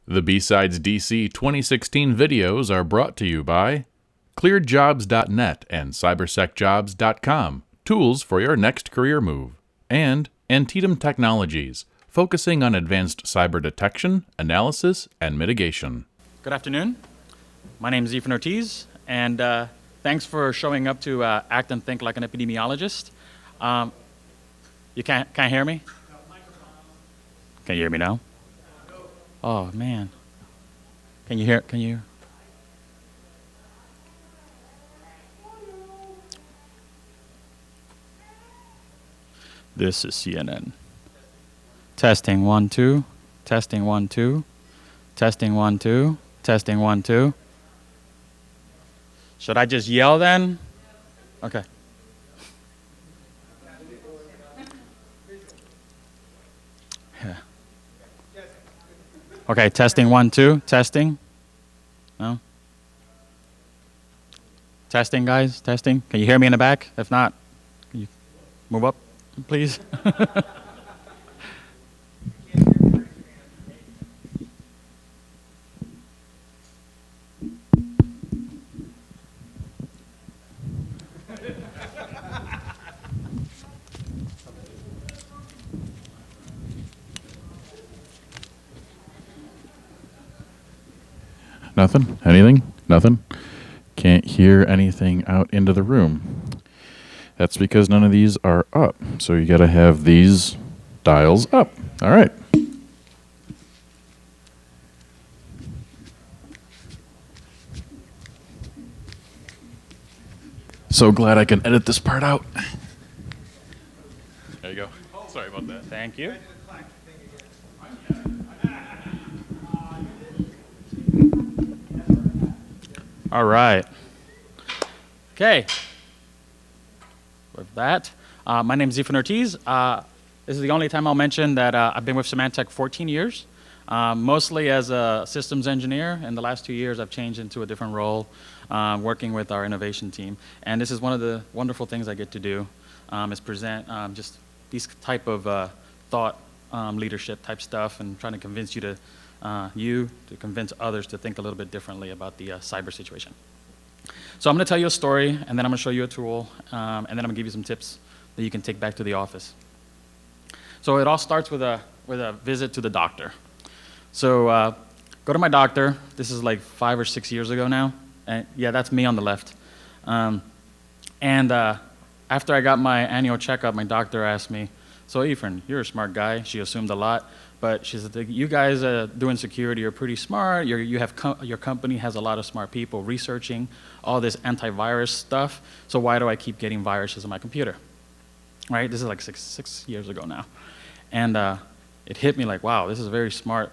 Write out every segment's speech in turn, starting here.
The BSides DC 2016 videos are brought to you by clearedjobs.net and cybersecjobs.com, tools for your next career move, and Antietam Technologies, focusing on advanced cyber detection, analysis, and mitigation. Good afternoon. My name is Ortiz, and thanks for showing up to act and think like an epidemiologist. You can't hear me? Can you hear me now? Oh man. Can you hear? This is CNN. Testing 1 2. Testing 1 2. Testing 1 2. Testing 1 2. Should I just yell then? Okay. Yeah. Okay, testing 1 2. Testing. No? Testing, guys. Testing. Can you hear me in the back? If not, can you move up, please? Nothing? Anything? Nothing? Can't hear anything out into the room. That's because none of these are up. So you gotta have these dials up. All right. So glad I can edit this part out. There you go. Sorry about that. Thank you. All right. Okay. With that, my name is Ortiz. This is the only time I'll mention that I've been with Symantec 14 years, mostly as a systems engineer. In the last 2 years, I've changed into a different role, working with our innovation team. And this is one of the wonderful things I get to do, is present just these type of thought leadership type stuff and trying to convince you to convince others to think a little bit differently about the cyber situation. So I'm going to tell you a story, and then I'm going to show you a tool, and then I'm going to give you some tips that you can take back to the office. So it all starts with a visit to the doctor. So go to my doctor. This is like 5 or 6 years ago now. And yeah, that's me on the left. After I got my annual checkup, my doctor asked me, "So Ephraim, you're a smart guy." She assumed a lot. But she said, "You guys doing security are pretty smart. Your company has a lot of smart people researching all this antivirus stuff. So why do I keep getting viruses on my computer?" Right? This is like six years ago now. And it hit me like, wow, this is a very smart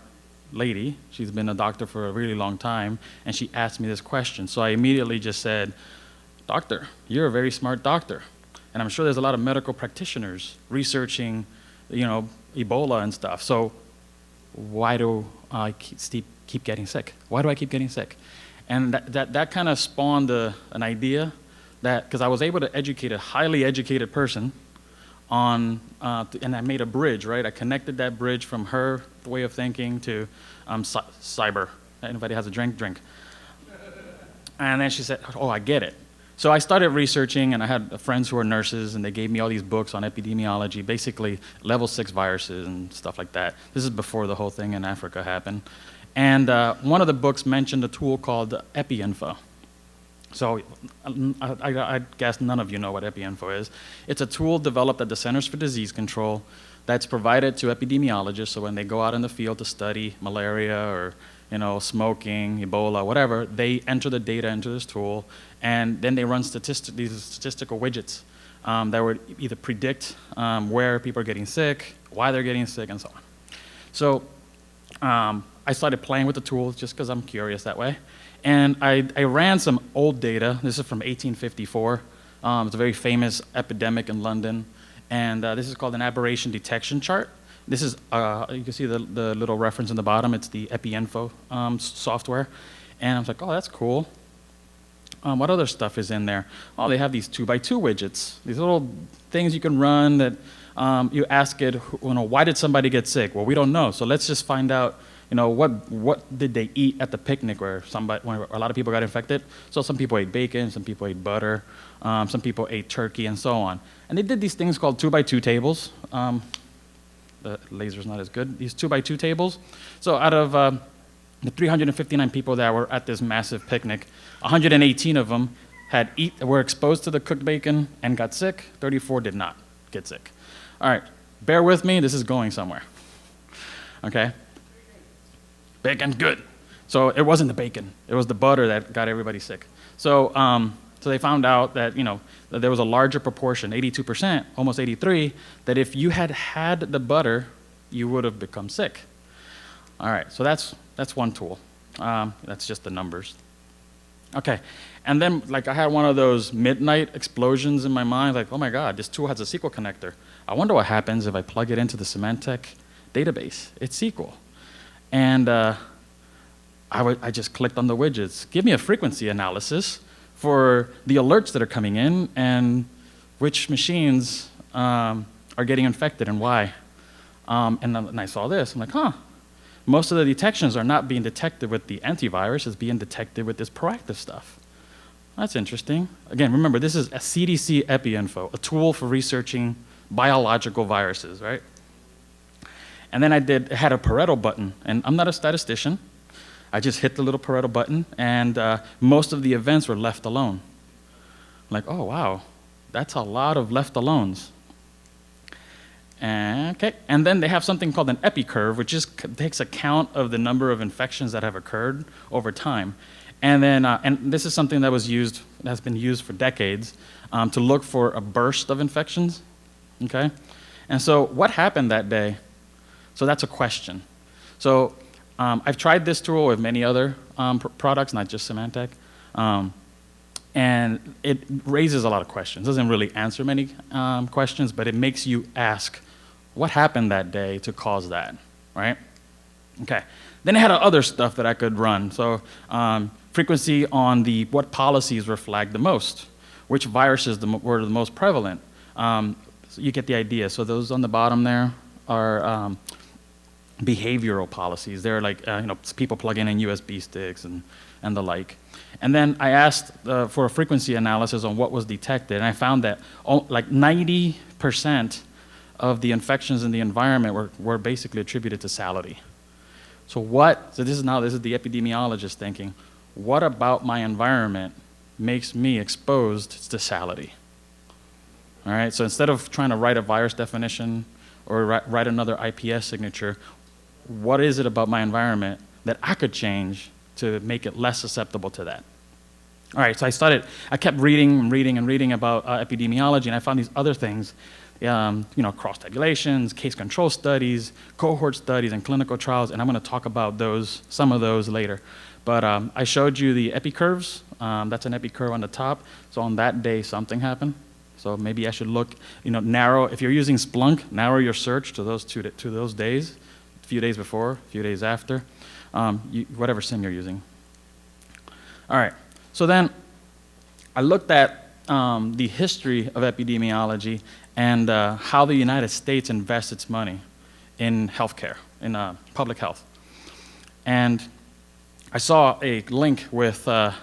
lady. She's been a doctor for a really long time. And she asked me this question. So I immediately just said, "Doctor, you're a very smart doctor. And I'm sure there's a lot of medical practitioners researching, Ebola and stuff. So why do I keep getting sick? Why do I keep getting sick?" And that kind of spawned an idea that, because I was able to educate a highly educated person on, and I made a bridge, right? I connected that bridge from her way of thinking to cyber. Anybody has a drink? And then she said, "Oh, I get it." So I started researching, and I had friends who were nurses, and they gave me all these books on epidemiology, basically level 6 viruses and stuff like that. This is before the whole thing in Africa happened. And one of the books mentioned a tool called Epi Info. So I guess none of you know what Epi Info is. It's a tool developed at the Centers for Disease Control that's provided to epidemiologists, so when they go out in the field to study malaria or smoking, Ebola, whatever, they enter the data into this tool, and then they run these statistical widgets that would either predict where people are getting sick, why they're getting sick, and so on. So I started playing with the tool just because I'm curious that way. And I ran some old data. This is from 1854. It's a very famous epidemic in London. And this is called an aberration detection chart. This is, you can see the little reference in the bottom. It's the Epi Info software. And I was like, oh, that's cool. What other stuff is in there? Oh, they have these 2x2 widgets. These little things you can run that you ask it, why did somebody get sick? Well, we don't know. So let's just find out, what did they eat at the picnic where a lot of people got infected? So some people ate bacon, some people ate butter, some people ate turkey, and so on. And they did these things called 2x2 tables. The laser's not as good. These 2x2 tables. So out of the 359 people that were at this massive picnic, 118 of them were exposed to the cooked bacon and got sick. 34 did not get sick. All right, bear with me. This is going somewhere. Okay? Bacon's good. So it wasn't the bacon. It was the butter that got everybody sick. So they found out that, that there was a larger proportion, 82%, almost 83, that if you had had the butter, you would have become sick. All right, so that's one tool. That's just the numbers. Okay, and then I had one of those midnight explosions in my mind, like, oh my God, this tool has a SQL connector. I wonder what happens if I plug it into the Symantec database. It's SQL. And I just clicked on the widgets. Give me a frequency analysis for the alerts that are coming in and which machines are getting infected and why. And I saw this. I'm like, huh. Most of the detections are not being detected with the antivirus. It's being detected with this proactive stuff. That's interesting. Again, remember, this is a CDC EpiInfo, a tool for researching biological viruses, right? And then it had a Pareto button. And I'm not a statistician. I just hit the little Pareto button, and most of the events were left alone. I'm like, oh, wow, that's a lot of left alones. Okay, and then they have something called an Epi Curve, which just takes account of the number of infections that have occurred over time. And then, and this is something that has been used for decades to look for a burst of infections. Okay, and so what happened that day? So that's a question. So I've tried this tool with many other products, not just Symantec, and it raises a lot of questions. It doesn't really answer many questions, but it makes you ask, what happened that day to cause that, right? Okay. Then it had other stuff that I could run. So frequency on what policies were flagged the most, which viruses were the most prevalent. So you get the idea. So those on the bottom there are behavioral policies. They're like people plugging in USB sticks and the like. And then I asked for a frequency analysis on what was detected, and I found that like 90% of the infections in the environment were basically attributed to sality. So this is the epidemiologist thinking, what about my environment makes me exposed to sality? All right, so instead of trying to write a virus definition or write another IPS signature, what is it about my environment that I could change to make it less susceptible to that? All right, so I kept reading about epidemiology, and I found these other things, cross-tabulations, case control studies, cohort studies, and clinical trials, and I'm going to talk about some of those later. But I showed you the Epi Curves. That's an Epi Curve on the top. So on that day, something happened. So maybe I should look, narrow. If you're using Splunk, narrow your search to those days, a few days before, a few days after, whatever SIM you're using. All right. So then I looked at the history of epidemiology and how the United States invests its money in healthcare, in public health. And I saw a link with the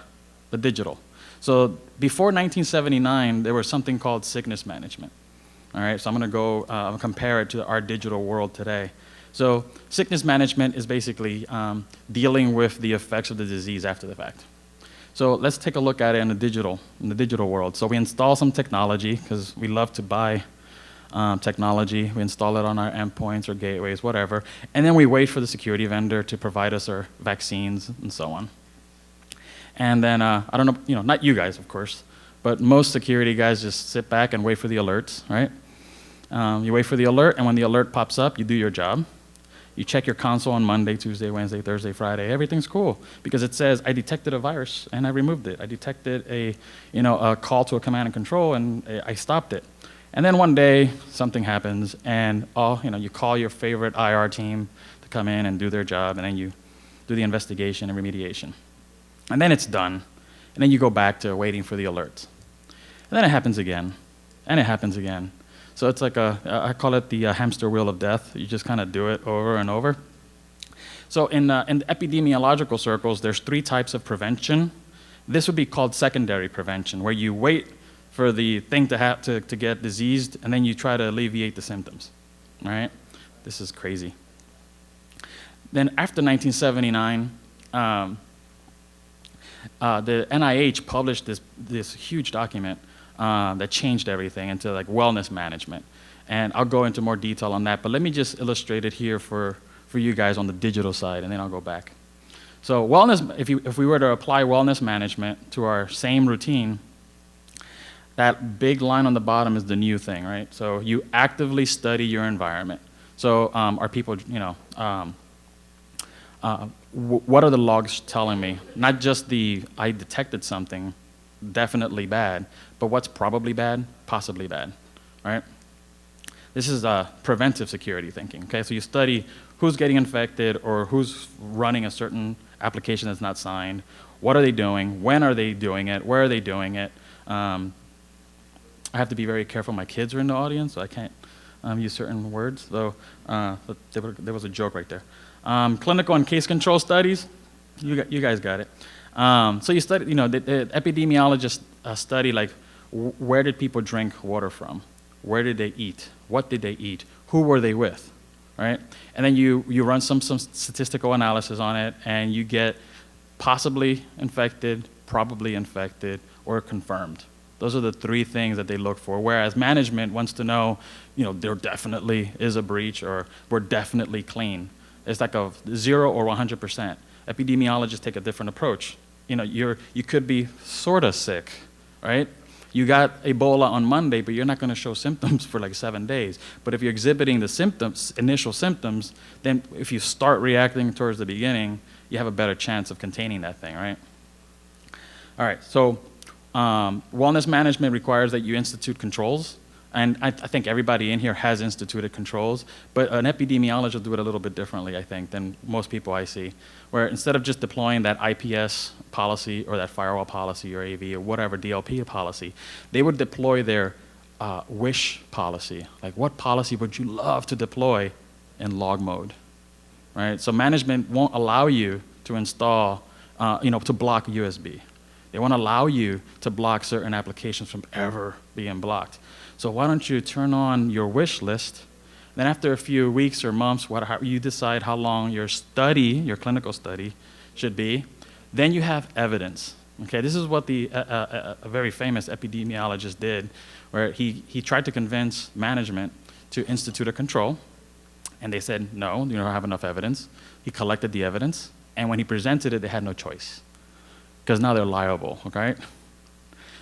digital. So before 1979, there was something called sickness management. All right, so I'm going to go compare it to our digital world today. So sickness management is basically dealing with the effects of the disease after the fact. So let's take a look at it in the digital world. So we install some technology because we love to buy technology. We install it on our endpoints or gateways, whatever, and then we wait for the security vendor to provide us our vaccines and so on. And then I don't know, not you guys, of course, but most security guys just sit back and wait for the alerts, right? You wait for the alert, and when the alert pops up, you do your job. You check your console on Monday, Tuesday, Wednesday, Thursday, Friday. Everything's cool because it says I detected a virus and I removed it. I detected a call to a command and control and I stopped it. And then one day something happens and you call your favorite IR team to come in and do their job, and then you do the investigation and remediation. And then it's done. And then you go back to waiting for the alerts. And then it happens again, and it happens again. So it's like I call it the hamster wheel of death. You just kind of do it over and over. So in epidemiological circles, there's 3 types of prevention. This would be called secondary prevention, where you wait for the thing to get diseased, and then you try to alleviate the symptoms, all right? This is crazy. Then after 1979, the NIH published this huge document that changed everything into like wellness management. And I'll go into more detail on that, but let me just illustrate it here for you guys on the digital side, and then I'll go back. So wellness, if we were to apply wellness management to our same routine, that big line on the bottom is the new thing, right? So you actively study your environment. So are people, what are the logs telling me? Not just I detected something definitely bad, but what's probably bad, possibly bad, right? This is preventive security thinking, okay? So you study who's getting infected or who's running a certain application that's not signed, what are they doing, when are they doing it, where are they doing it. I have to be very careful, my kids are in the audience, so I can't use certain words, though there was a joke right there. Clinical and case control studies, you guys got it. So you study, the epidemiologists study like where did people drink water from? Where did they eat? What did they eat? Who were they with, right? And then you run some statistical analysis on it, and you get possibly infected, probably infected, or confirmed. Those are the 3 things that they look for, whereas management wants to know, there definitely is a breach or we're definitely clean. It's like a 0 or 100%. Epidemiologists take a different approach. You could be sort of sick, right? You got Ebola on Monday, but you're not going to show symptoms for like 7 days. But if you're exhibiting the symptoms, initial symptoms, then if you start reacting towards the beginning, you have a better chance of containing that thing, right? All right, so wellness management requires that you institute controls. And I think everybody in here has instituted controls, but an epidemiologist will do it a little bit differently, I think, than most people I see, where instead of just deploying that IPS policy or that firewall policy or AV or whatever DLP policy, they would deploy their wish policy. Like, what policy would you love to deploy in log mode, right? So management won't allow you to install, to block USB. They won't allow you to block certain applications from ever being blocked. So why don't you turn on your wish list, then after a few weeks or months, you decide how long your clinical study should be, then you have evidence. Okay, this is what a very famous epidemiologist did, where he tried to convince management to institute a control, and they said, no, you don't have enough evidence. He collected the evidence, and when he presented it, they had no choice, because now they're liable, okay?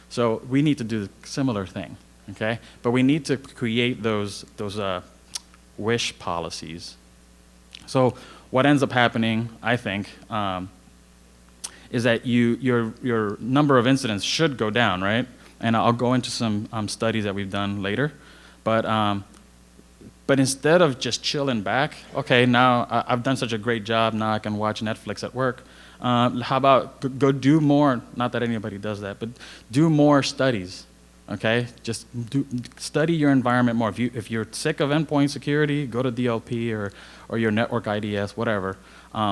So we need to do a similar thing. Okay, but we need to create those wish policies. So what ends up happening, I think, is that your number of incidents should go down, right? And I'll go into some studies that we've done later. But instead of just chilling back, okay, now I've done such a great job, now I can watch Netflix at work. How about go do more? Not that anybody does that, but do more studies. Okay, just study your environment more. If you're sick of endpoint security, go to DLP or your network IDS, whatever.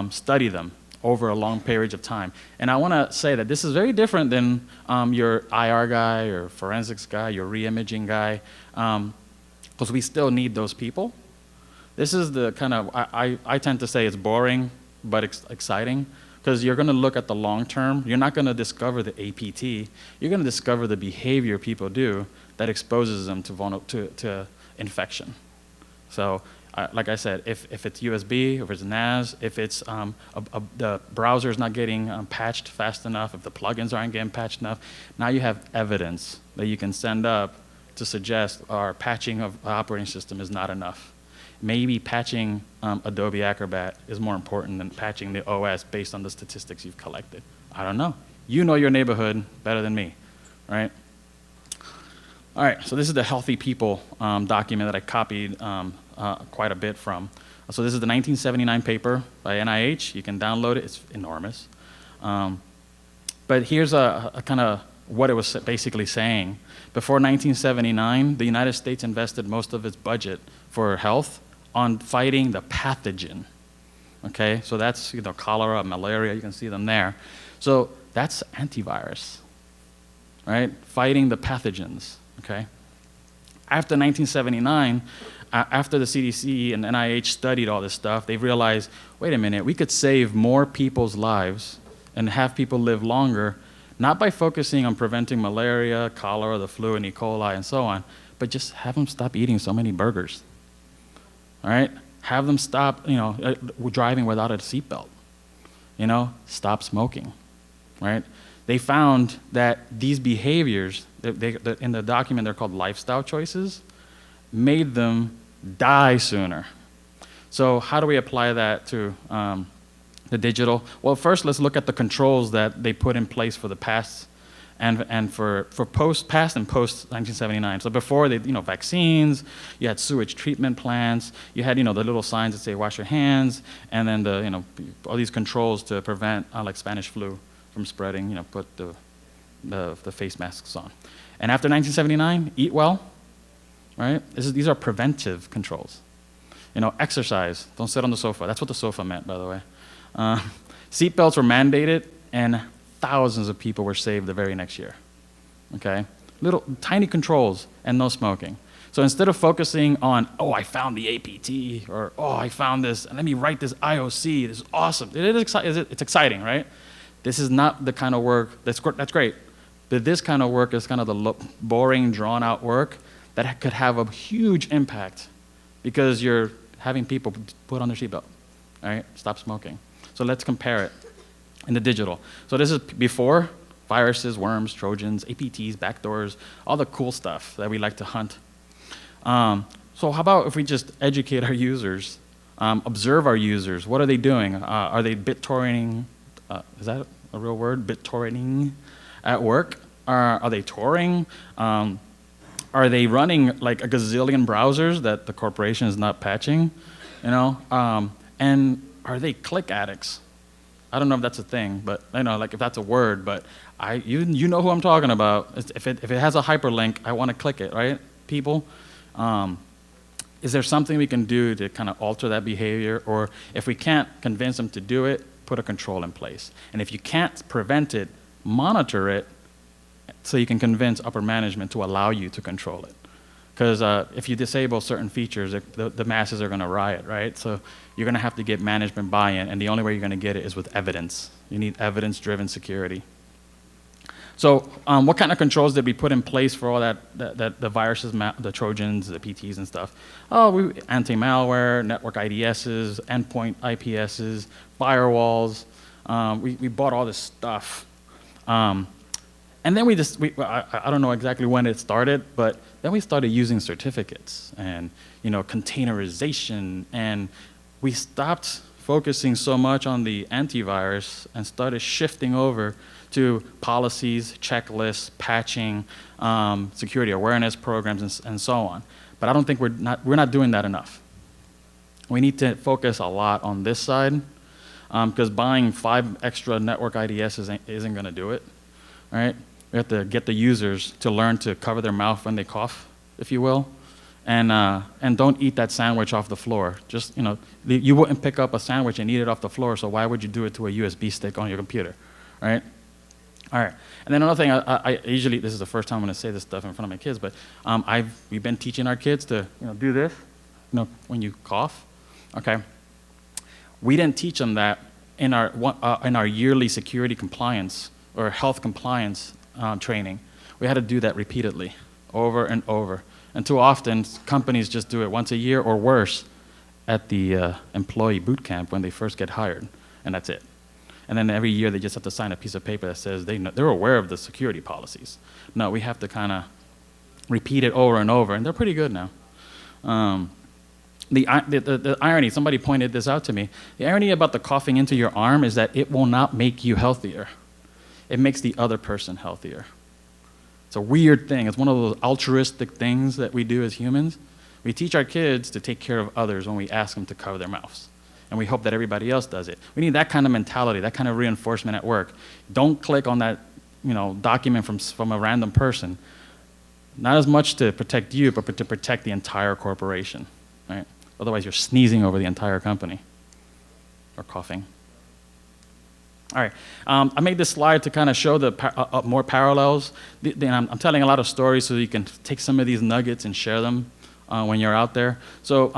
Study them over a long period of time. And I want to say that this is very different than your IR guy, your forensics guy, your re-imaging guy, because we still need those people. This is the kind of, I tend to say it's boring, but exciting. Because you're going to look at the long term. You're not going to discover the APT. You're going to discover the behavior people do that exposes them to infection. So, like I said, if it's USB, if it's NAS, if it's the browser's not getting patched fast enough, if the plugins aren't getting patched enough, now you have evidence that you can send up to suggest our patching of the operating system is not enough. Maybe patching Adobe Acrobat is more important than patching the OS based on the statistics you've collected. I don't know. You know your neighborhood better than me, right? All right, so this is the Healthy People document that I copied quite a bit from. So this is the 1979 paper by NIH. You can download it. It's enormous. But here's a kind of what it was basically saying. Before 1979, the United States invested most of its budget for health on fighting the pathogen. Okay, so that's cholera, malaria. You can see them there. So that's antivirus, right? Fighting the pathogens. Okay. After 1979, after the CDC and NIH studied all this stuff, they realized, wait a minute, we could save more people's lives and have people live longer, not by focusing on preventing malaria, cholera, the flu, and E. coli, and so on, but just have them stop eating so many burgers. All right? Have them stop, driving without a seatbelt. Stop smoking, right? They found that these behaviors, in the document they're called lifestyle choices, made them die sooner. So how do we apply that to the digital? Well, first let's look at the controls that they put in place for the past and for past and post 1979. So before they, vaccines, you had sewage treatment plants, you had, the little signs that say wash your hands, and then all these controls to prevent like Spanish flu from spreading, put the face masks on. And after 1979, eat well, right? These are preventive controls. Exercise, don't sit on the sofa. That's what the sofa meant, by the way. Seatbelts were mandated, and thousands of people were saved the very next year, okay? Little, tiny controls and no smoking. So instead of focusing on, oh, I found the APT, or oh, I found this, and let me write this IOC, this is awesome. It's exciting, right? This is not the kind of work, that's great, but this kind of work is kind of the boring, drawn-out work that could have a huge impact because you're having people put on their seatbelt, all right? Stop smoking. So let's compare it in the digital. So this is before viruses, worms, Trojans, APTs, backdoors, all the cool stuff that we like to hunt. So how about if we just educate our users, observe our users? What are they doing? Are they BitTorrenting? Is that a real word? BitTorrenting at work? Are they touring? Are they running like a gazillion browsers that the corporation is not patching? And are they click addicts? I don't know if that's a thing, but like if that's a word, but you know who I'm talking about. If it has a hyperlink, I want to click it, right, people? Is there something we can do to kind of alter that behavior? Or if we can't convince them to do it, put a control in place. And if you can't prevent it, monitor it so you can convince upper management to allow you to control it. Because if you disable certain features, the masses are going to riot, right? So you're going to have to get management buy-in, and the only way you're going to get it is with evidence. You need evidence-driven security. So what kind of controls did we put in place for all the viruses, the Trojans, the PTs and stuff? Oh, anti-malware, network IDSs, endpoint IPSs, firewalls. We bought all this stuff. And then I don't know exactly when it started, but then we started using certificates and containerization, and we stopped focusing so much on the antivirus and started shifting over to policies, checklists, patching, security awareness programs, and so on. But I don't think we're not doing that enough. We need to focus a lot on this side, because buying 5 extra network IDS isn't going to do it. All right? We have to get the users to learn to cover their mouth when they cough, if you will, and don't eat that sandwich off the floor. Just you wouldn't pick up a sandwich and eat it off the floor, so why would you do it to a USB stick on your computer, right? All right. And then another thing, I usually, this is the first time I'm going to say this stuff in front of my kids, but we've been teaching our kids to do this, when you cough, okay? We didn't teach them that in our yearly security compliance or health compliance training. We had to do that repeatedly, over and over. And too often, companies just do it once a year or worse at the employee boot camp when they first get hired, and that's it. And then every year they just have to sign a piece of paper that says they're aware of the security policies. No, we have to kind of repeat it over and over, and they're pretty good now. The irony, somebody pointed this out to me, the irony about the coughing into your arm is that it will not make you healthier. It makes the other person healthier. It's a weird thing. It's one of those altruistic things that we do as humans. We teach our kids to take care of others when we ask them to cover their mouths. And we hope that everybody else does it. We need that kind of mentality, that kind of reinforcement at work. Don't click on that document from a random person. Not as much to protect you, but to protect the entire corporation. Right? Otherwise, you're sneezing over the entire company. or coughing. All right, I made this slide to kind of show the more parallels. I'm telling a lot of stories so you can take some of these nuggets and share them when you're out there. So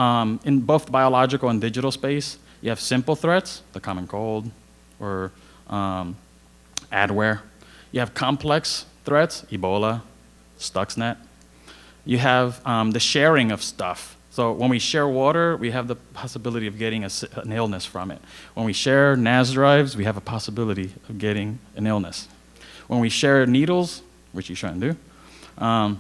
in both biological and digital space, you have simple threats, the common cold, or adware. You have complex threats, Ebola, Stuxnet. You have the sharing of stuff. So when we share water, we have the possibility of getting an illness from it. When we share NAS drives, we have a possibility of getting an illness. When we share needles, which you shouldn't do, I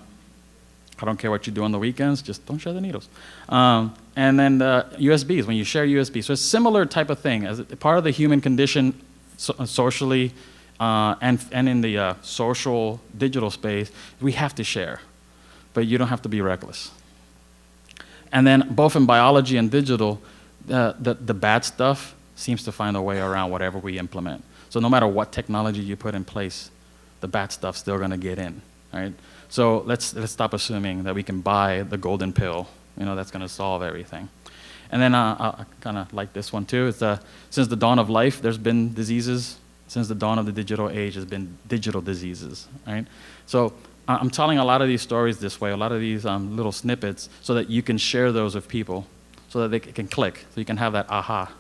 don't care what you do on the weekends, just don't share the needles. And then the USBs, when you share USBs. So it's a similar type of thing. As part of the human condition socially and in the social digital space, we have to share. But you don't have to be reckless. And then both in biology and digital, the bad stuff seems to find a way around whatever we implement. So no matter what technology you put in place, the bad stuff's still going to get in, right? So let's stop assuming that we can buy the golden pill, that's going to solve everything. And then I kind of like this one too. It's since the dawn of life, there's been diseases. Since the dawn of the digital age, there's been digital diseases, right? So I'm telling a lot of these stories this way, a lot of these little snippets, so that you can share those with people, so that they can click, so you can have that aha.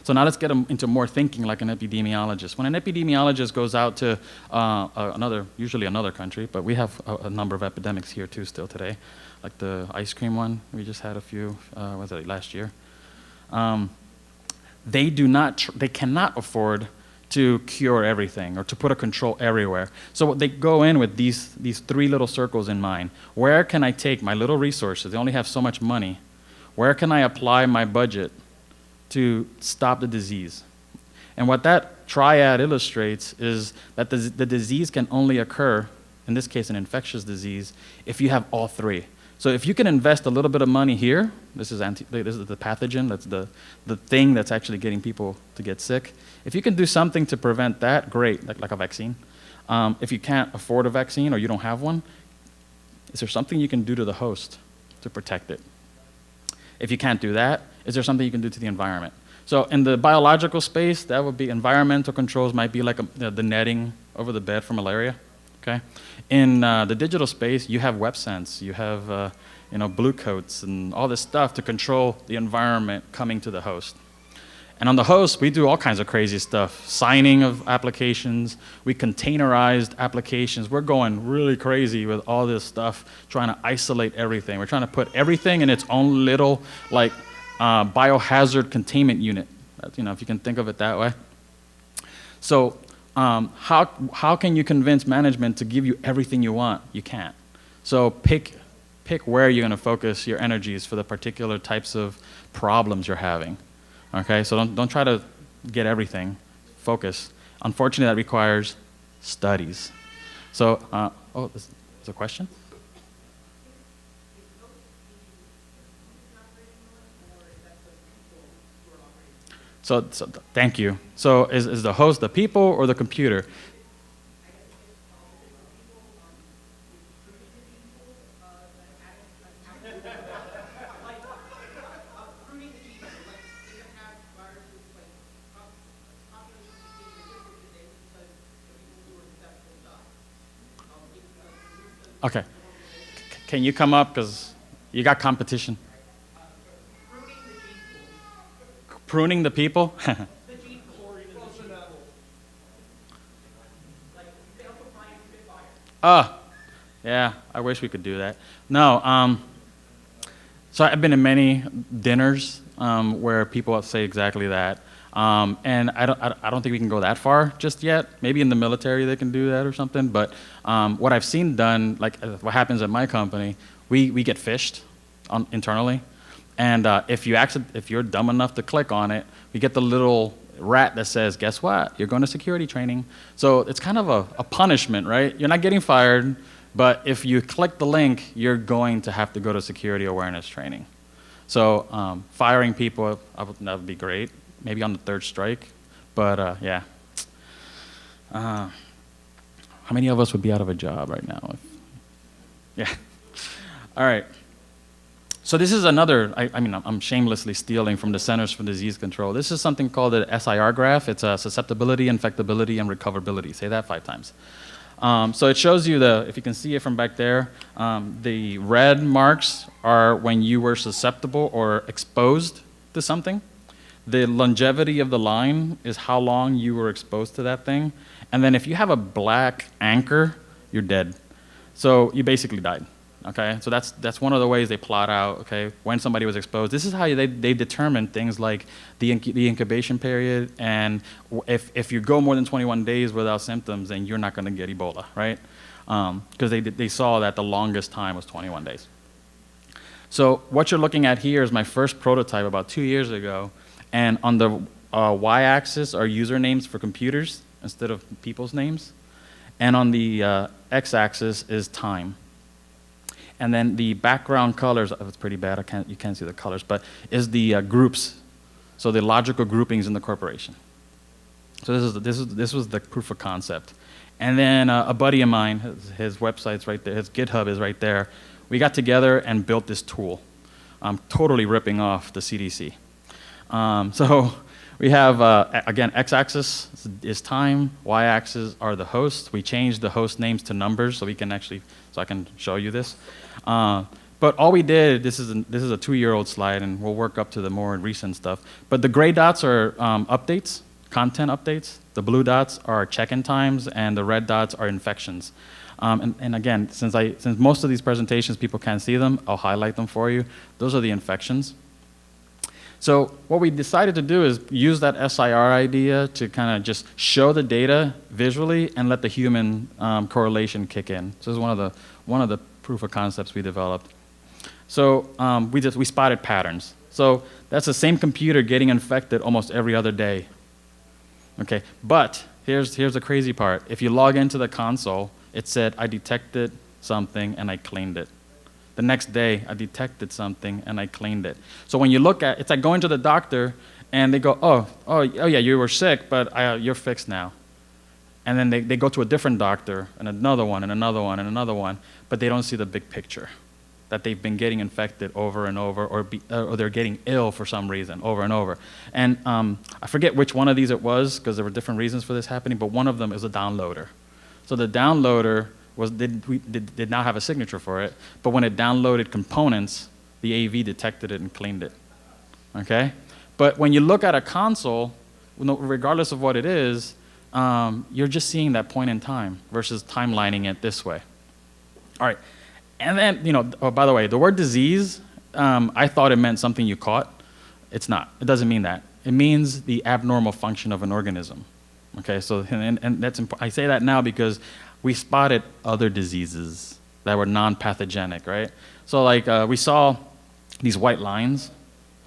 So now let's get into more thinking like an epidemiologist. When an epidemiologist goes out to usually another country, but we have a number of epidemics here too still today, like the ice cream one, we just had a few, last year. They cannot afford to cure everything or to put a control everywhere. So they go in with these three little circles in mind. Where can I take my little resources? They only have so much money. Where can I apply my budget to stop the disease? And what that triad illustrates is that the disease can only occur, in this case an infectious disease, if you have all three. So if you can invest a little bit of money here, this is the pathogen, that's the thing that's actually getting people to get sick. If you can do something to prevent that, great, like a vaccine. If you can't afford a vaccine or you don't have one, is there something you can do to the host to protect it? If you can't do that, is there something you can do to the environment? So in the biological space, that would be environmental controls, might be like the netting over the bed for malaria. Okay. In the digital space, you have WebSense, you have blue coats and all this stuff to control the environment coming to the host. And on the host, we do all kinds of crazy stuff. Signing of applications, we containerized applications. We're going really crazy with all this stuff, trying to isolate everything. We're trying to put everything in its own little biohazard containment unit. If you can think of it that way. So how can you convince management to give you everything you want? You can't. So pick where you're going to focus your energies for the particular types of problems you're having. Okay, so don't try to get everything. Focus. Unfortunately, that requires studies. So, there's a question? So thank you. So is the host the people or the computer? Okay. Can you come up, because you got competition? Pruning the people? Oh, yeah, I wish we could do that. No, so I've been in many dinners where people say exactly that. And I don't think we can go that far just yet. Maybe in the military they can do that or something. But what I've seen done, like what happens at my company, we get fished internally. And if you're dumb enough to click on it, we get the little rat that says, guess what? You're going to security training. So it's kind of a punishment, right? You're not getting fired, but if you click the link, you're going to have to go to security awareness training. So firing people, that would be great. Maybe on the third strike, but yeah. How many of us would be out of a job right now? Yeah. All right. So this is another, I mean, I'm shamelessly stealing from the Centers for Disease Control. This is something called the SIR graph. It's susceptibility, infectability, and recoverability. Say that 5 times. So it shows you if you can see it from back there, the red marks are when you were susceptible or exposed to something. The longevity of the line is how long you were exposed to that thing. And then if you have a black anchor, you're dead. So you basically died. Okay, so that's one of the ways they plot out, okay, when somebody was exposed. This is how they determine things like the incubation period, and if you go more than 21 days without symptoms, then you're not going to get Ebola, right? Because they saw that the longest time was 21 days. So what you're looking at here is my first prototype about 2 years ago, and on the y-axis are usernames for computers instead of people's names, and on the x-axis is time. And then the background colors, it's pretty bad, you can't see the colors, but is the groups, so the logical groupings in the corporation. So this was the proof of concept. And then a buddy of mine, his website's right there, his GitHub is right there. We got together and built this tool. I'm totally ripping off the CDC. So we have, again, x-axis is time, y-axis are the hosts. We changed the host names to numbers so we can actually, so I can show you this. But all we did, this is a 2-year-old slide, and we'll work up to the more recent stuff. But the gray dots are updates, content updates. The blue dots are check-in times, and the red dots are infections. And again, since most of these presentations people can't see them, I'll highlight them for you. Those are the infections. So what we decided to do is use that SIR idea to kind of just show the data visually and let the human correlation kick in. So this is one of the proof of concepts we developed. So we spotted patterns. So that's the same computer getting infected almost every other day. Okay, but here's the crazy part. If you log into the console, it said I detected something and I cleaned it. The next day, I detected something and I cleaned it. So when you look at, it's like going to the doctor and they go, oh yeah, you were sick, but you're fixed now. And then they go to a different doctor and another one and another one and another one, but they don't see the big picture, that they've been getting infected over and over, or they're getting ill for some reason over and over. And I forget which one of these it was, because there were different reasons for this happening, but one of them is a downloader. So the downloader did not have a signature for it, but when it downloaded components, the AV detected it and cleaned it, okay? But when you look at a console, regardless of what it is, you're just seeing that point in time versus timelining it this way. All right, and then, oh, by the way, the word disease, I thought it meant something you caught. It's not, it doesn't mean that. It means the abnormal function of an organism, okay? So, and that's I say that now because we spotted other diseases that were non-pathogenic, right? So like we saw these white lines.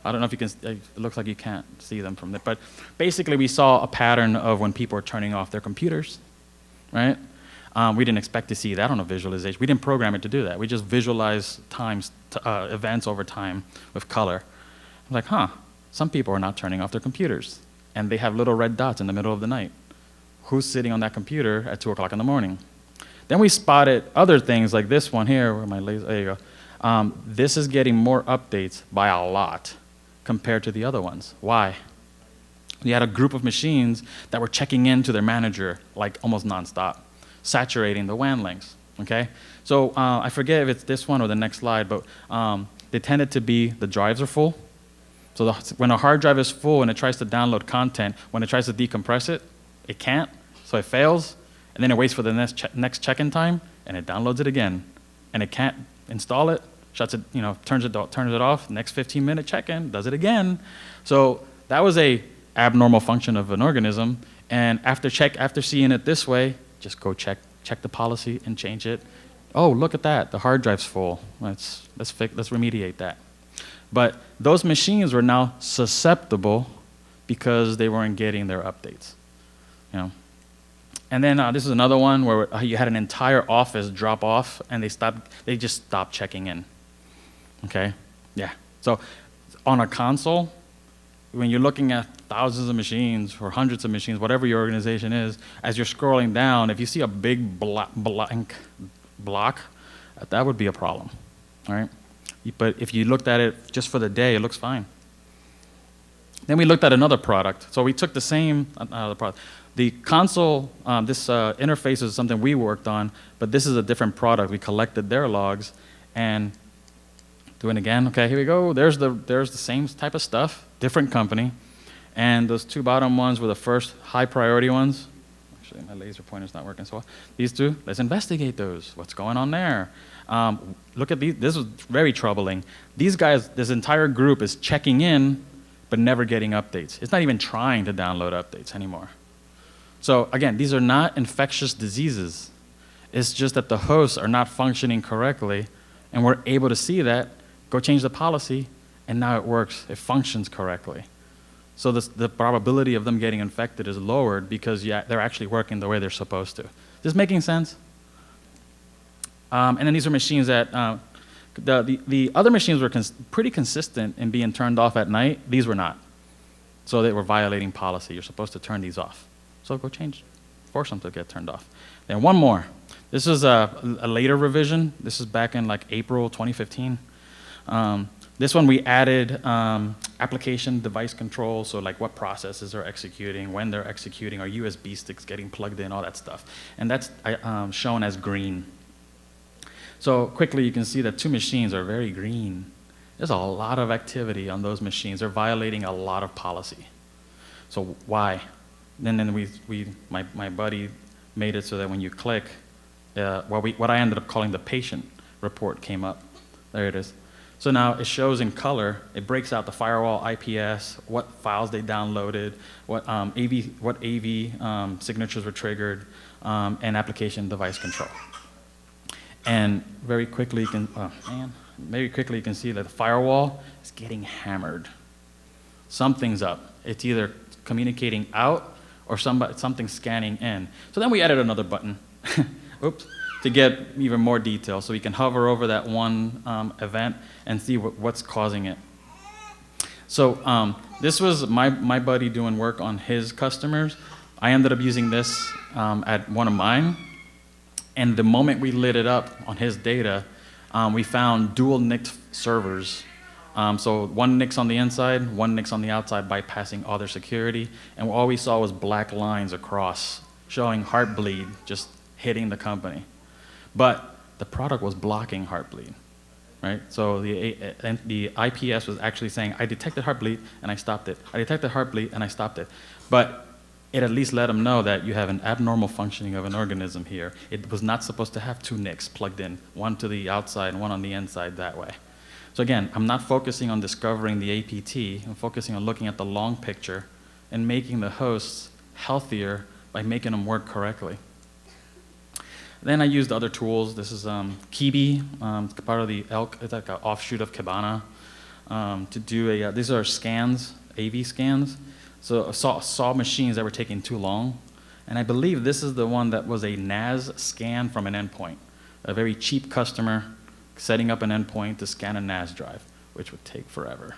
I don't know if you can, it looks like you can't see them from there, but basically we saw a pattern of when people are turning off their computers, right? We didn't expect to see that on a visualization. We didn't program it to do that. We just visualized events over time with color. I'm like, some people are not turning off their computers, and they have little red dots in the middle of the night. Who's sitting on that computer at 2 o'clock in the morning? Then we spotted other things like this one here, where my laser, there you go. This is getting more updates by a lot compared to the other ones. Why? You had a group of machines that were checking into their manager like almost nonstop, saturating the WAN links, okay? So I forget if it's this one or the next slide, but they tended to be, the drives are full. So when a hard drive is full and it tries to download content, when it tries to decompress it, it can't, so it fails, and then it waits for the next check-in time, and it downloads it again, and it can't install it, shuts it, turns it off, next 15-minute check-in, does it again. So that was a abnormal function of an organism, and after seeing it this way, just go check the policy and change it. Oh, look at that, the hard drive's full. Let's remediate that. But those machines were now susceptible because they weren't getting their updates. And then this is another one where you had an entire office drop off, and they just stopped checking in. Okay, yeah. So on a console, when you're looking at thousands of machines or hundreds of machines, whatever your organization is, as you're scrolling down, if you see a big blank block, that would be a problem. All right. But if you looked at it just for the day, it looks fine. Then we looked at another product. So we took the same product. The console, this interface is something we worked on, but this is a different product. We collected their logs, and doing it again. Okay, here we go. There's the same type of stuff, different company, and those two bottom ones were the first high priority ones. Actually, my laser pointer's not working so well. These two, let's investigate those. What's going on there? Look at these. This was very troubling. These guys, this entire group is checking in, but never getting updates. It's not even trying to download updates anymore. So again, these are not infectious diseases. It's just that the hosts are not functioning correctly, and we're able to see that, go change the policy, and now it works. It functions correctly. So the probability of them getting infected is lowered because they're actually working the way they're supposed to. Is this making sense? And then these are machines that, the other machines were pretty consistent in being turned off at night. These were not. So they were violating policy. You're supposed to turn these off. So go force them to get turned off. Then one more. This is a later revision. This is back in like April 2015. This one we added application device control, so like what processes are executing, when they're executing, are USB sticks getting plugged in, all that stuff. And that's shown as green. So quickly you can see that two machines are very green. There's a lot of activity on those machines. They're violating a lot of policy. So why? And then my buddy made it so that when you click, what I ended up calling the patient report came up. There it is. So now it shows in color, it breaks out the firewall IPS, what files they downloaded, what AV signatures were triggered, and application device control. And very quickly you can, see that the firewall is getting hammered. Something's up. It's either communicating out or something's scanning in. So then we added another button, oops, to get even more detail. So we can hover over that one event and see what's causing it. So this was my buddy doing work on his customers. I ended up using this at one of mine. And the moment we lit it up on his data, we found dual NICs servers. So one NICs on the inside, one NICs on the outside, bypassing all their security. And all we saw was black lines across, showing heartbleed just hitting the company. But the product was blocking heartbleed, right? So the IPS was actually saying, I detected heartbleed and I stopped it. I detected heartbleed and I stopped it. But it at least let them know that you have an abnormal functioning of an organism here. It was not supposed to have two NICs plugged in, one to the outside and one on the inside that way. So again, I'm not focusing on discovering the APT. I'm focusing on looking at the long picture and making the hosts healthier by making them work correctly. Then I used other tools. This is Kibi, part of the ELK, it's like an offshoot of Kibana, to do these are scans, AV scans. So I saw machines that were taking too long. And I believe this is the one that was a NAS scan from an endpoint. A very cheap customer setting up an endpoint to scan a NAS drive, which would take forever.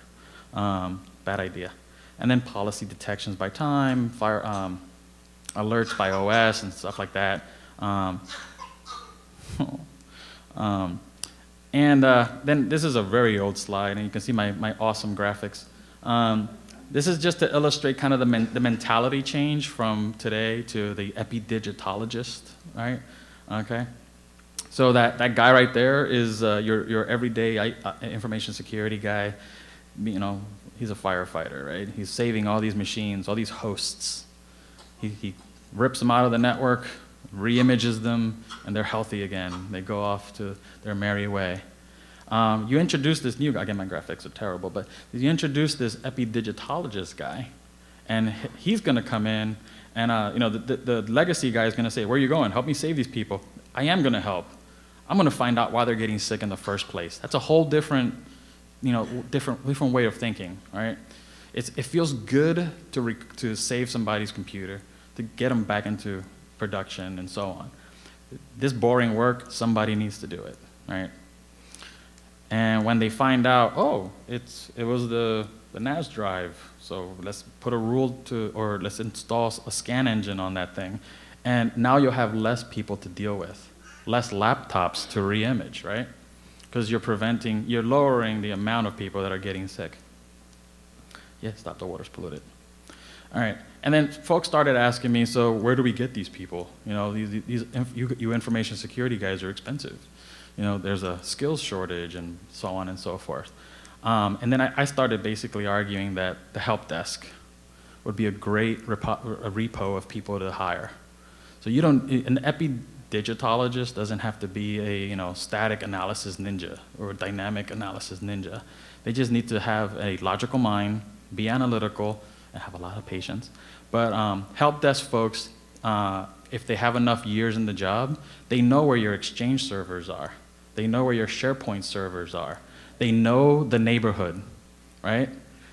Bad idea. And then policy detections by time, alerts by OS and stuff like that. Then this is a very old slide, and you can see my awesome graphics. This is just to illustrate kind of the mentality change from today to the Epidemiologist, right? Okay. So that guy right there is your everyday information security guy. You know, he's a firefighter, right? He's saving all these machines, all these hosts. He rips them out of the network, re-images them, and they're healthy again. They go off to their merry way. You introduce this new guy, again my graphics are terrible, but you introduce this Epidemiologist guy, and he's going to come in, and the legacy guy is going to say, where are you going? Help me save these people. I am going to help. I'm going to find out why they're getting sick in the first place. That's a whole different way of thinking, right? It feels good to save somebody's computer, to get them back into production and so on. This boring work, somebody needs to do it, right? And when they find out, oh, it was the NAS drive, so let's put a rule or let's install a scan engine on that thing, and now you'll have less people to deal with, less laptops to re-image, right? because you're lowering the amount of people that are getting sick. Yeah, stop, the water's polluted. All right, and then folks started asking me, so where do we get these people? You know, you information security guys are expensive. You know, there's a skills shortage and so on and so forth. And then I started basically arguing that the help desk would be a great repo of people to hire. So an Epidemiologist doesn't have to be a static analysis ninja or a dynamic analysis ninja. They just need to have a logical mind, be analytical, and have a lot of patience. But help desk folks, if they have enough years in the job, they know where your Exchange servers are. They know where your SharePoint servers are. They know the neighborhood, right?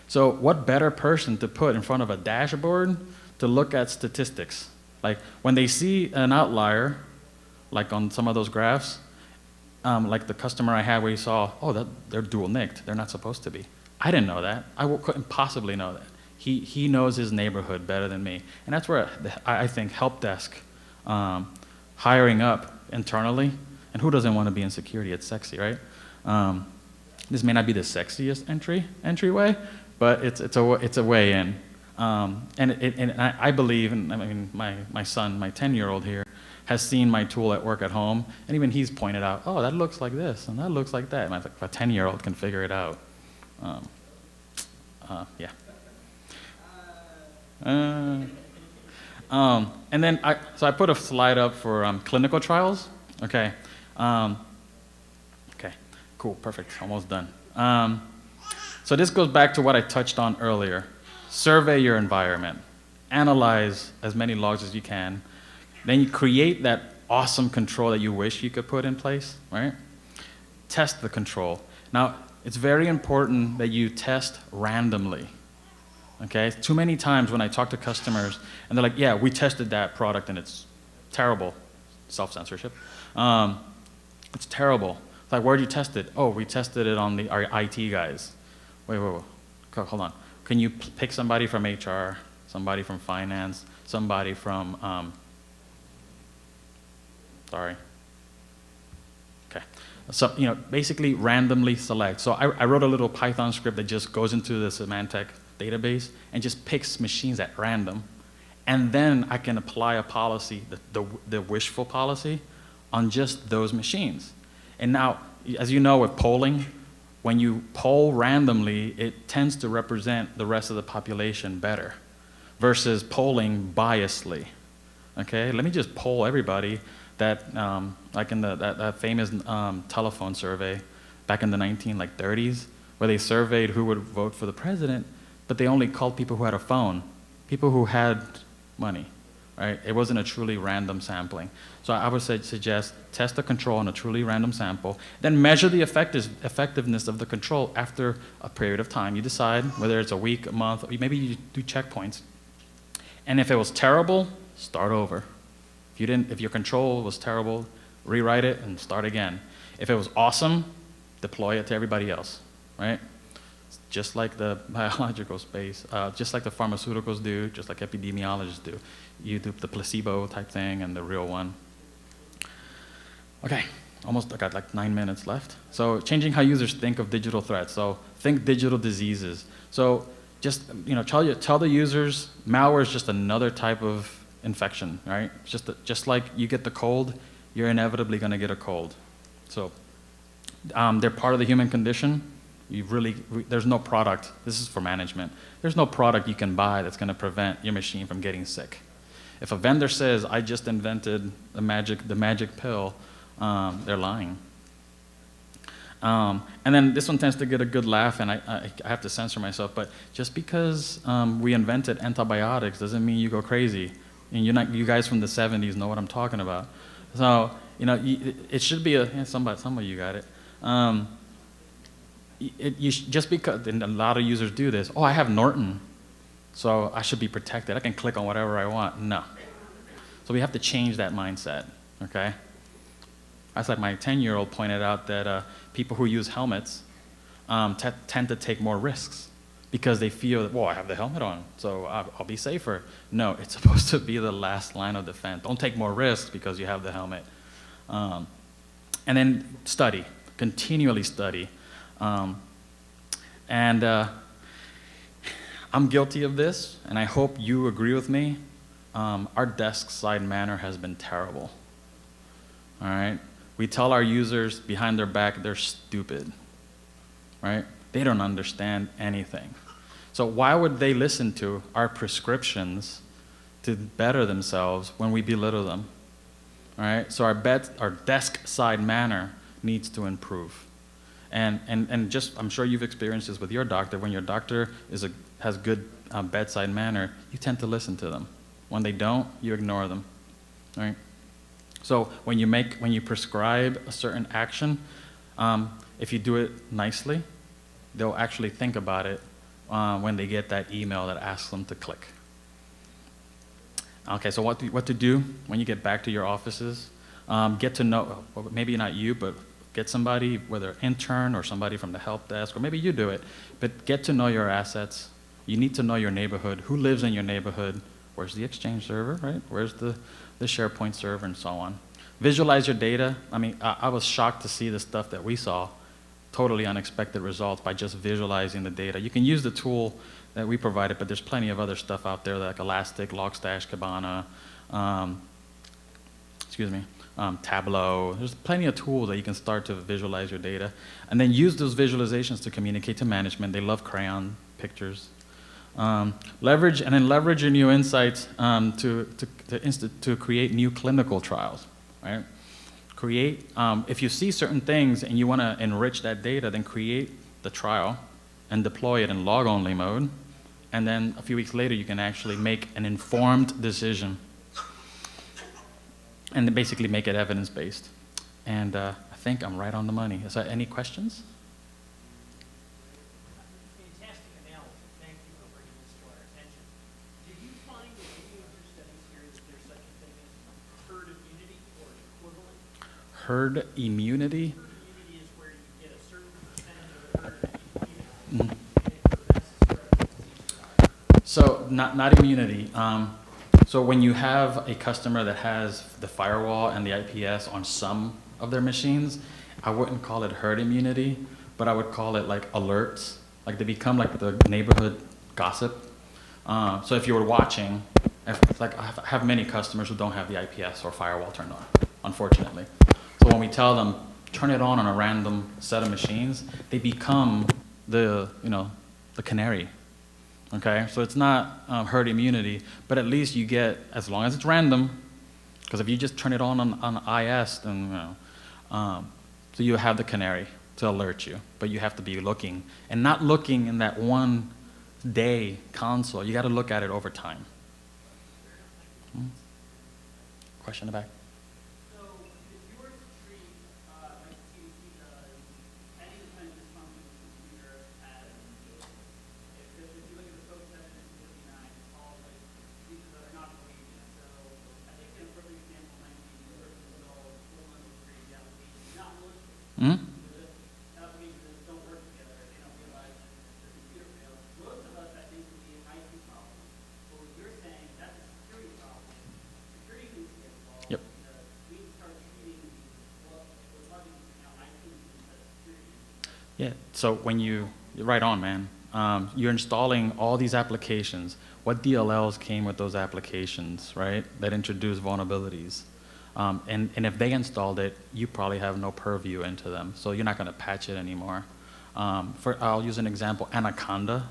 So what better person to put in front of a dashboard to look at statistics? Like when they see an outlier, like on some of those graphs, like the customer I had where he saw, oh, they're dual nicked. They're not supposed to be. I didn't know that. I couldn't possibly know that. He knows his neighborhood better than me. And that's where I think help desk, hiring up internally, and who doesn't want to be in security? It's sexy, right? This may not be the sexiest entryway, but it's a way in. And I believe, and I mean, my son, my 10-year-old here, has seen my tool at work at home, and even he's pointed out, oh, that looks like this, and that looks like that. And I think a 10-year-old can figure it out. Yeah. And then so I put a slide up for clinical trials. Okay. Okay. Cool. Perfect. Almost done. So this goes back to what I touched on earlier. Survey your environment. Analyze as many logs as you can. Then you create that awesome control that you wish you could put in place, right? Test the control. Now, it's very important that you test randomly. Okay? Too many times when I talk to customers and they're like, yeah, we tested that product and it's terrible. Self-censorship. It's terrible. It's like, where'd you test it? Oh, we tested it on our IT guys. Wait. Hold on. Can you pick somebody from HR, somebody from finance, somebody from, sorry. Okay. So, basically randomly select. So I wrote a little Python script that just goes into the Symantec database and just picks machines at random. And then I can apply a policy, the wishful policy, on just those machines. And now, as you know with polling, when you poll randomly, it tends to represent the rest of the population better versus polling biasly. Okay, let me just poll everybody that, like in that famous telephone survey back in the 1930s, where they surveyed who would vote for the president, but they only called people who had a phone, people who had money, right? It wasn't a truly random sampling. So I would suggest test the control on a truly random sample, then measure the effectiveness of the control after a period of time. You decide whether it's a week, a month, or maybe you do checkpoints. And if it was terrible, start over. If your control was terrible, rewrite it and start again. If it was awesome, deploy it to everybody else, right? Just like the biological space, just like the pharmaceuticals do, just like epidemiologists do. You do the placebo type thing and the real one. Okay, I got like 9 minutes left. So changing how users think of digital threats. So think digital diseases. So just tell the users malware is just another type of infection, right? Just like you get the cold, you're inevitably going to get a cold. So they're part of the human condition. There's no product. This is for management. There's no product you can buy that's going to prevent your machine from getting sick. If a vendor says, I just invented the magic pill, they're lying. And then this one tends to get a good laugh, and I have to censor myself, but just because we invented antibiotics doesn't mean you go crazy. And you guys from the 70s know what I'm talking about. So, it should be some of you got it. Just because, and a lot of users do this, oh, I have Norton, so I should be protected. I can click on whatever I want. No. So we have to change that mindset, okay? That's like my 10-year-old pointed out that people who use helmets tend to take more risks because they feel that, well, I have the helmet on, so I'll be safer. No, it's supposed to be the last line of defense. Don't take more risks because you have the helmet. And then study. continually study. And I'm guilty of this, and I hope you agree with me. Our desk side manner has been terrible. All right? We tell our users behind their back they're stupid, right? They don't understand anything. So why would they listen to our prescriptions to better themselves when we belittle them? All right? So our desk side manner needs to improve. And just, I'm sure you've experienced this with your doctor. When your doctor has good bedside manner, you tend to listen to them. When they don't, you ignore them. All right? So when you prescribe a certain action, if you do it nicely, they'll actually think about it when they get that email that asks them to click. Okay, so what to do when you get back to your offices? Get to know, well, maybe not you, but get somebody, whether intern or somebody from the help desk, or maybe you do it, but get to know your assets. You need to know your neighborhood. Who lives in your neighborhood? Where's the Exchange server, right? Where's the SharePoint server, and so on. Visualize your data. I mean, I was shocked to see the stuff that we saw, totally unexpected results by just visualizing the data. You can use the tool that we provided, but there's plenty of other stuff out there like Elastic, Logstash, Kibana, Tableau. There's plenty of tools that you can start to visualize your data, and then use those visualizations to communicate to management. They love crayon pictures. Leverage your new insights to create new clinical trials, right? If you see certain things and you want to enrich that data, then create the trial and deploy it in log-only mode, and then a few weeks later you can actually make an informed decision and then basically make it evidence-based. And I think I'm right on the money. Is there any questions? Fantastic analysis. Thank you for bringing this to our attention. Did you find in any of your studies here that there's such a thing as herd immunity or equivalent? Herd immunity? Herd immunity is where you get a certain percentage of the herd that you need, and it prevents the spread of disease. So not immunity. So when you have a customer that has the firewall and the IPS on some of their machines, I wouldn't call it herd immunity, but I would call it like alerts. Like they become like the neighborhood gossip. So if you were watching, I have many customers who don't have the IPS or firewall turned on, unfortunately. So when we tell them, turn it on a random set of machines, they become the canary. Okay, so it's not herd immunity, but at least you get, as long as it's random, because if you just turn it on IS, then so you have the canary to alert you, but you have to be looking, and not looking in that one day console. You got to look at it over time. Question in the back. So if you were to treat, like the CDC does, any kind of dysfunction with the computer as, if you look at the SOAP 7 and 59, it's all like diseases that are not believed. So I think an appropriate example might be the person with all equivalent of the application not listed. Applications that don't work together, they don't realize that the computer failed. Most of us, I think, would be an IT problem. But what you're saying, that's a security problem. Security needs to get involved. Yep. Because we need to start treating what we're talking now, IT instead of security. Yeah, so when you're right on, man. You're installing all these applications. What DLLs came with those applications, right, that introduce vulnerabilities? And if they installed it, you probably have no purview into them, so you're not going to patch it anymore. I'll use an example. Anaconda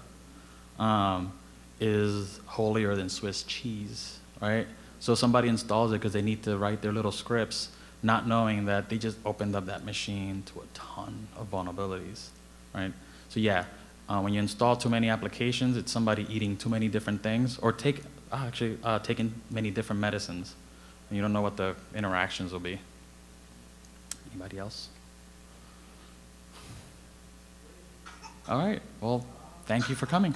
is holier than Swiss cheese, right? So somebody installs it because they need to write their little scripts, not knowing that they just opened up that machine to a ton of vulnerabilities, right? So yeah, when you install too many applications, it's somebody eating too many different things, or taking many different medicines. And you don't know what the interactions will be. Anybody else? All right, well, thank you for coming.